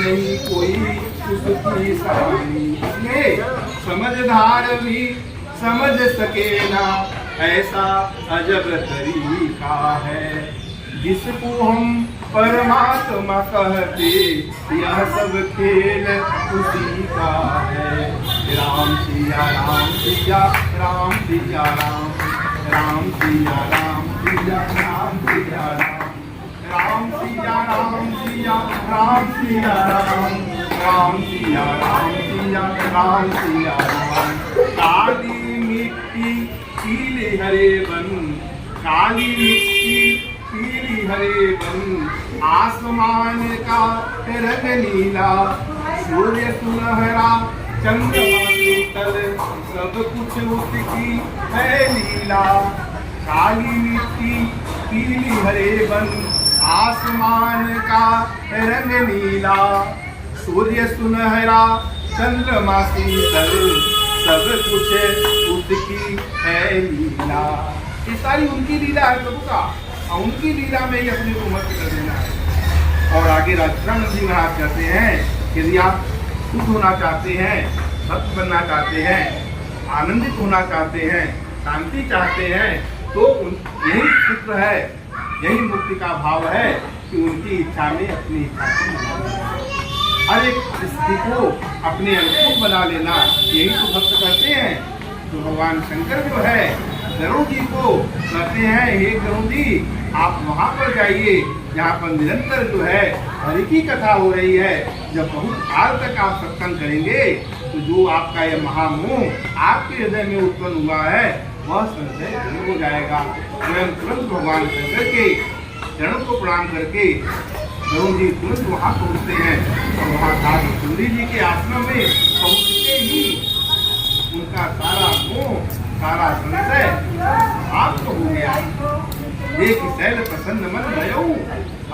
नहीं कोई उसकी सहानी। ये समझदार भी समझ सके ना, ऐसा अजब तरीका है। जिसको हम परमात्मा कहते, यह सब खेल उसी का है। राम सिया राम सिया राम सिया राम, राम सिया राम सिया राम सिया राम, राम सिया राम सिया राम सिया राम, राम सिया राम सिया राम सिया राम। काली मिट्टी पीले हरे बन, काली मिट्टी पीली हरे बन, आसमान का रंग नीला, सूर्य सुनहरा चंद्रमा शीतल, सब कुछ उसकी है लीला। काली मिट्टी पीली हरे बन, आसमान का रंग नीला, सूर्य सुनहरा चंद्रमा शीतल, सब कुछ उसकी है लीला। ये सारी उनकी लीला है प्रभु का, और उनकी लीला में ही अपने को मत कर देना है। और आगे राजस्थान जी महाराज कहते हैं, यदि आप खुश होना चाहते हैं, भक्त बनना चाहते हैं, आनंदित होना चाहते हैं, शांति चाहते हैं, तो यही सूत्र है, यही मुक्ति का भाव है कि उनकी इच्छा में अपनी इच्छा को हर एक स्थिति को अपने अनुकूल बना लेना, यही तो भक्त करते हैं। तो भगवान शंकर जो है गरुड़ जी को कहते हैं, हे गरुड़ जी आप वहाँ पर जाइए जहाँ पर निरंतर जो है हरि की कथा हो रही है। जब बहुत काल तक आप सत्संग करेंगे तो जो आपका यह महामोह आपके हृदय में उत्पन्न हुआ है वह संशय दूर हो जाएगा। स्वयं तुरंत भगवान शंकर के चरण को प्रणाम करके गरुड़ जी तुरंत वहाँ पहुँचते हैं और वहाँ साधु सुंदरी जी के आश्रम में पहुँचते ही उनका सारा मोह सारा संशय समाप्त हो गया। देख शैल प्रसन्न मन गयो,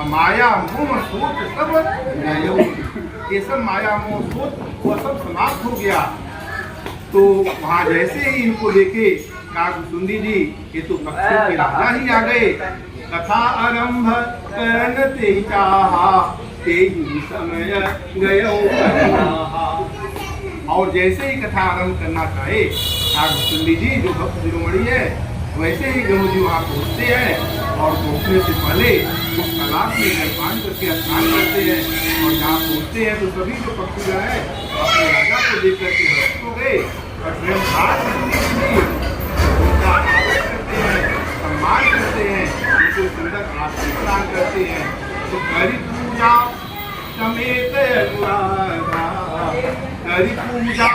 माया मोह सोच सब गयो। ये सब माया मोह सोच वो सब समाप्त हो गया। तो वहाँ जैसे ही इनको लेके काकुसुंदी जी, ये तो पक्षियों के राजा ही आ गए। कथा आरंभ करन ते चाहा, ते ही समय गयो। और जैसे ही कथा आरंभ करना चाहे काकुसुंदी जी जो भक्त शिरोमणि है, वैसे ही गरुड़ जी वहाँ पहुँचते हैं और पहुँचने से पहले उस तालाब में जलपान करके स्नान करते हैं। और जहाँ पहुँचते हैं तो सभी जो पक्षी है अपने राजा को देख करके हर्षित हो गए और स्वयं उनका आदर करते हैं, सम्मान करते हैं, उनको सुंदर आशीर्वाद करते हैं। तो करी पूजा समेत अनुरागा, करी पूजा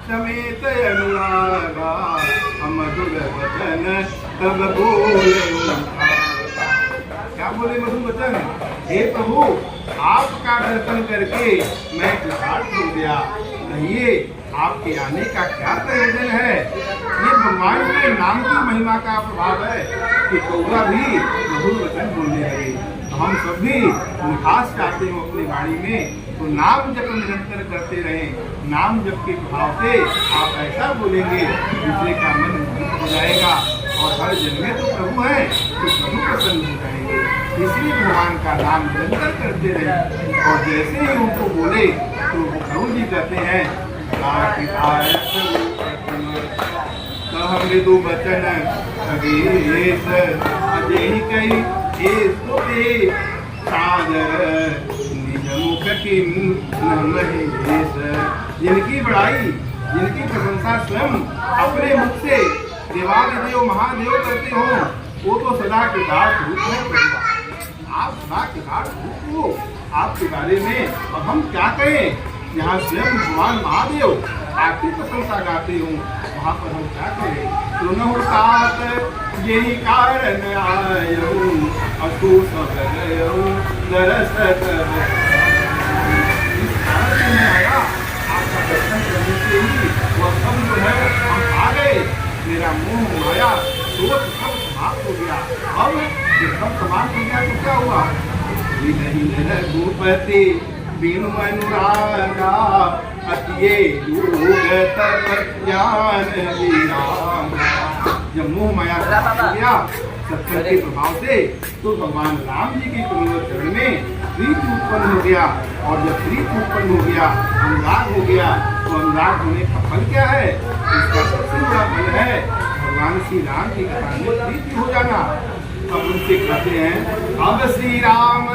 समेत अनुरागा, मधुर वचन तब बोले। क्या बोले मधुर वचन? हे प्रभु आपका दर्शन करके मैं कृतार्थ हो गया। कहिए आपके आने का क्या प्रयोजन है? ये भगवान के नाम की महिमा का प्रभाव है कि कौआ भी मधुर वचन बोलने लगे। हम सब भी मिठास चाहते हो अपनी वाणी में, तो नाम जप निरंतर करते रहें। नाम जप के प्रभाव से आप ऐसा बोलेंगे दूसरे का मन मुक्त हो जाएगा और हर जन्म में तो प्रभु है तो प्रभु प्रसन्न हो जाएंगे। इसलिए भगवान का नाम निरंतर करते रहें। और जैसे ही उनको बोले तो प्रभु जी कहते हैं, मृदु बचन अगेश अजय कई निज मुख की महेश। जिनकी बड़ाई जिनकी प्रशंसा स्वयं अपने मुख से देवादिदेव महादेव करते हो, वो तो सदा के दास रूप है। आप सदा के दास रूप हो, आपके बारे में अब हम क्या कहें? यहाँ स्वयं भगवान महादेव आपकी प्रशंसा गाते हो, वहाँ पर हम क्या करें? सुनो तात यही कारण आयो, असु सब गयो दरस आया। आपका दर्शन करने से ही वह सब जो है हम आ गए। मेरा मोह माया सोच सब समाप्त हो गया। अब जब सब समाप्त हो गया तो क्या हुआ? नहीं रघुपति बिनु अनुरागा, अतिये योग तप ज्ञान विरागा। जब मोह माया समाप्त हो गया सत्संग के प्रभाव से, तो भगवान राम जी के कमल चरण में प्रीति उत्पन्न हो गया, और जब प्रीति उत्पन्न हो गया, अनुराग हो गया, तो अनुराग होने का फल क्या है? इसका सबसे बड़ा फल है भगवान श्री राम की कथा में प्रीति हो जाना। अब उनसे कहते हैं, अब श्री राम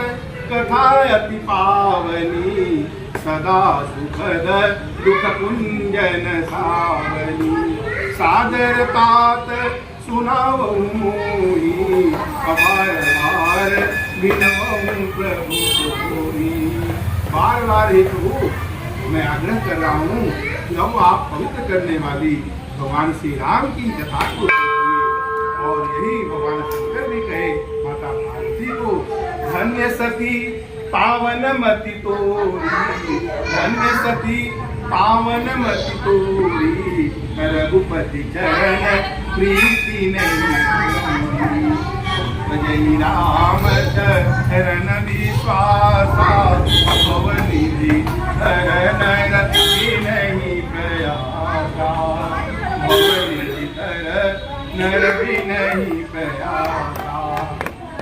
कथा अति पावनी, सदा सुखद दुख कुंजन सावनी, सादर तात सुनावहु मोहि, अबार बार विनवहु प्रभु सोई। बार बार हे प्रभु, मैं आग्रह कर रहा हूँ कि अब आप पवित्र करने वाली भगवान श्री राम की कथा को सुनिए। और यही भगवान शंकर भी कहे माता पार्वती को, धन्य सती पावन मति तोरी, धन्य सती पावन मति तोरी, रघुपति चरण प्रीति नहीं, जय राम चरण विश्वासा, भवनिधि धरण रति नहीं प्रयासा, भवनिधि धरण नर भी नहीं प्रयासा।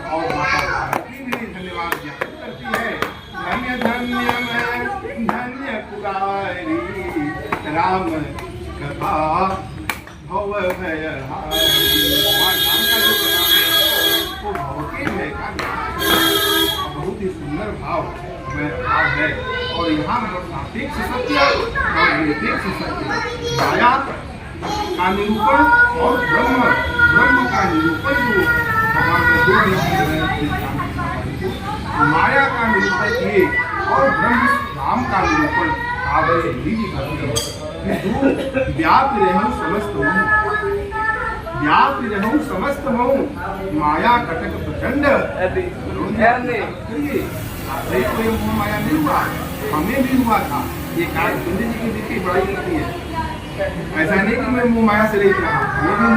और माता पार्वती भी धन्यवाद ज्ञापन करती है, धन्य धन्य मैं धन्य पुरारी, राम कथा भव भय हारी। भगवान राम का जो कथा है वो भवके भय का बहुत ही सुंदर भाव है। और यहाँ सापेक्ष सत्य और निरपेक्ष सत्य, माया का निरूपण और ब्रह्म का निरूपण जो भगवान ने दो माया का निरूपण किए और ब्रह्म राम का निरूपण व्याप्त रहूं समस्त हूँ, व्याप्त रहूं समस्त हूँ, माया कटक प्रचंड। कोई माया नहीं हुआ, हमें भी हुआ था। ये कार्य कुंज जी की देखिए बड़ाई करती है, ऐसा नहीं कि मैं मुंह माया से रहित रहा, ये भी